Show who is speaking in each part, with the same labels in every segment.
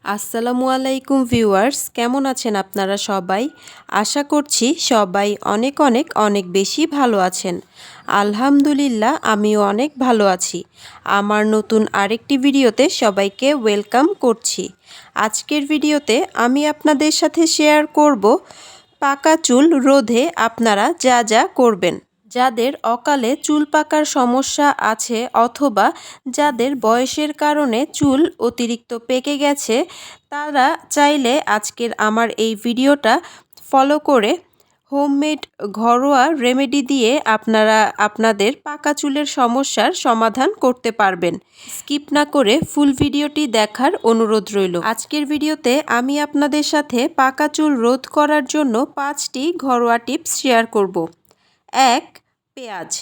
Speaker 1: আসসালামু আলাইকুম ভিউয়ার্স, কেমন আছেন আপনারা সবাই? আশা করছি সবাই অনেক অনেক অনেক বেশি ভালো আছেন। আলহামদুলিল্লাহ আমিও অনেক ভালো আছি। আমার নতুন আরেকটি ভিডিওতে সবাইকে ওয়েলকাম করছি। আজকের ভিডিওতে আমি আপনাদের সাথে শেয়ার করব পাকা চুল রোধে আপনারা যা যা করবেন। যাদের অকালে চুল পাকার সমস্যা আছে অথবা যাদের বয়সের কারণে চুল অতিরিক্ত পেকে গেছে, তারা চাইলে আজকের আমার এই ভিডিওটা ফলো করে হোমমেড ঘরোয়া রেমেডি দিয়ে আপনারা আপনাদের পাকা চুলের সমস্যার সমাধান করতে পারবেন। স্কিপ না করে ফুল ভিডিওটি দেখার অনুরোধ রইল। আজকের ভিডিওতে আমি আপনাদের সাথে পাকা চুল রোধ করার জন্য 5টি ঘরোয়া টিপস শেয়ার করব। 1. পেঁয়াজ।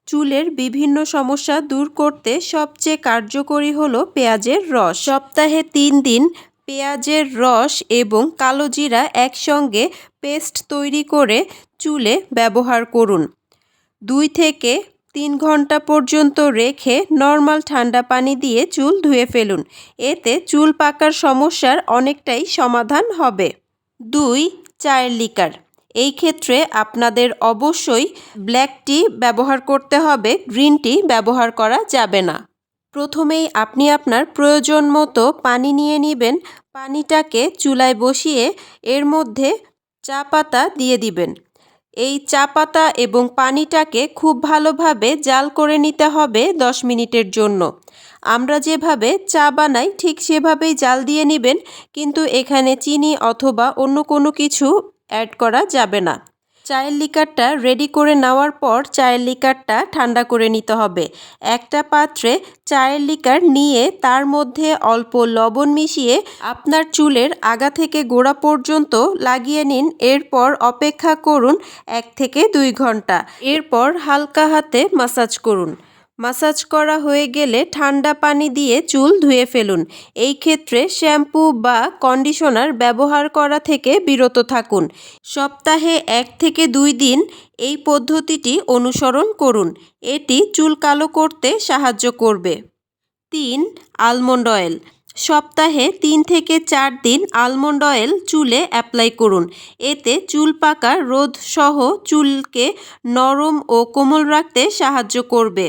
Speaker 1: চুলের বিভিন্ন সমস্যা দূর করতে সবচেয়ে কার্যকরী হলো পেঁয়াজের রস। সপ্তাহে 3 দিন পেঁয়াজের রস এবং কালো জিরা একসঙ্গে পেস্ট তৈরি করে চুলে ব্যবহার করুন। 2 থেকে 3 ঘন্টা পর্যন্ত রেখে নর্মাল ঠান্ডা পানি দিয়ে চুল ধুয়ে ফেলুন। এতে চুল পাকার সমস্যার অনেকটাই সমাধান হবে। 2. চায়ের লিকার। এই ক্ষেত্রে আপনাদের অবশ্যই ব্ল্যাক টি ব্যবহার করতে হবে, গ্রিন টি ব্যবহার করা যাবে না। প্রথমেই আপনি আপনার প্রয়োজন মতো পানি নিয়ে নেবেন। পানিটাকে চুলায় বসিয়ে এর মধ্যে চা পাতা দিয়ে দিবেন। এই চা পাতা এবং পানিটাকে খুব ভালোভাবে জাল করে নিতে হবে 10 মিনিটের জন্য। আমরা যেভাবে চা বানাই ঠিক সেভাবেই জাল দিয়ে নেবেন, কিন্তু এখানে চিনি অথবা অন্য কোনো কিছু অ্যাড করা যাবে না। চায়ের লিকারটা রেডি করে নেওয়ার পর চায়ের লিকারটা ঠান্ডা করে নিতে হবে। একটা পাত্রে চায়ের লিকার নিয়ে তার মধ্যে অল্প লবণ মিশিয়ে আপনার চুলের আগা থেকে গোড়া পর্যন্ত লাগিয়ে নিন। এরপর অপেক্ষা করুন 1 থেকে 2 ঘন্টা। এরপর হালকা হাতে মাসাজ করুন। মাসাজ করা হয়ে গেলে ঠান্ডা পানি দিয়ে চুল ধুয়ে ফেলুন। এই ক্ষেত্রে শ্যাম্পু বা কন্ডিশনার ব্যবহার করা থেকে বিরত থাকুন। সপ্তাহে 1 থেকে 2 দিন এই পদ্ধতিটি অনুসরণ করুন। এটি চুল কালো করতে সাহায্য করবে। 3. Almond oil. সপ্তাহে 3 থেকে 4 দিন আলমন্ড অয়েল চুলে অ্যাপ্লাই করুন। এতে চুল পাকা রোধ সহ চুলকে নরম ও কোমল রাখতে সাহায্য করবে।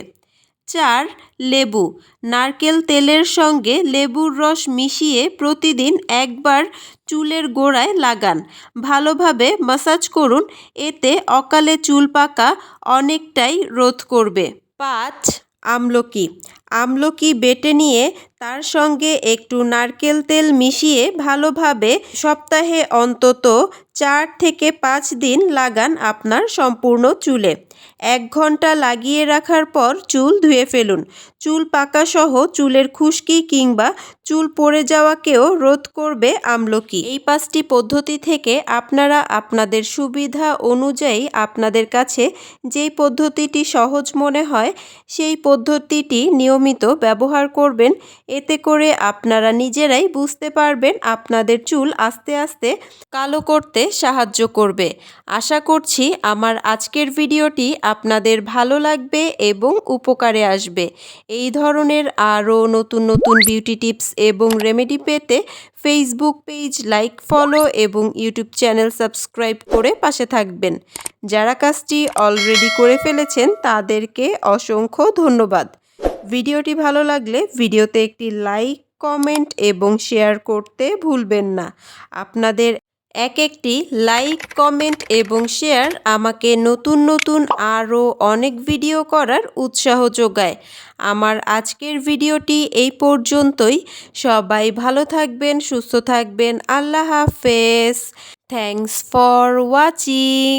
Speaker 1: 4. লেবু। নারকেল তেলের সঙ্গে লেবুর রস মিশিয়ে প্রতিদিন একবার চুলের গোড়ায় লাগান। ভালোভাবে মাসাজ করুন। এতে অকালে চুল পাকা অনেকটাই রোধ করবে। 5. আমলকি। আমলকি বেটে নিয়ে তার সঙ্গে একটু নারকেল তেল মিশিয়ে ভালোভাবে সপ্তাহে অন্তত 4 থেকে 5 দিন লাগান আপনার সম্পূর্ণ চুলে। 1 ঘন্টা লাগিয়ে রাখার পর চুল ধুয়ে ফেলুন। চুল পাকা সহ চুলের খুশকি কিংবা চুল পড়ে যাওয়াকেও রোধ করবে আমলকি। এই 5টি পদ্ধতি থেকে আপনারা আপনাদের সুবিধা অনুযায়ী আপনাদের কাছে যেই পদ্ধতিটি সহজ মনে হয় সেই পদ্ধতিটি নিয়মিত ব্যবহার করবেন। এতে করে আপনারা নিজেরাই বুঝতে পারবেন আপনাদের চুল আস্তে আস্তে কালো করতে সাহায্য করবে। আশা করছি আমার আজকের ভিডিওটি আপনাদের ভালো লাগবে এবং উপকারে আসবে। এই ধরনের আরও নতুন নতুন বিউটি টিপস এবং রেমেডি পেতে ফেসবুক পেজ লাইক, ফলো এবং ইউটিউব চ্যানেল সাবস্ক্রাইব করে পাশে থাকবেন। যারা কাজটি অলরেডি করে ফেলেছেন তাদেরকে অসংখ্য ধন্যবাদ। ভিডিওটি ভালো লাগলে ভিডিওতে একটি লাইক, কমেন্ট এবং শেয়ার করতে ভুলবেন না। আপনাদের একটি লাইক, কমেন্ট এবং শেয়ার আমাকে নতুন নতুন আরও অনেক ভিডিও করার উৎসাহ যোগায়। আমার আজকের ভিডিওটি এই পর্যন্তই। সবাই ভালো থাকবেন, সুস্থ থাকবেন। আল্লাহ হাফেজ। Thanks for watching.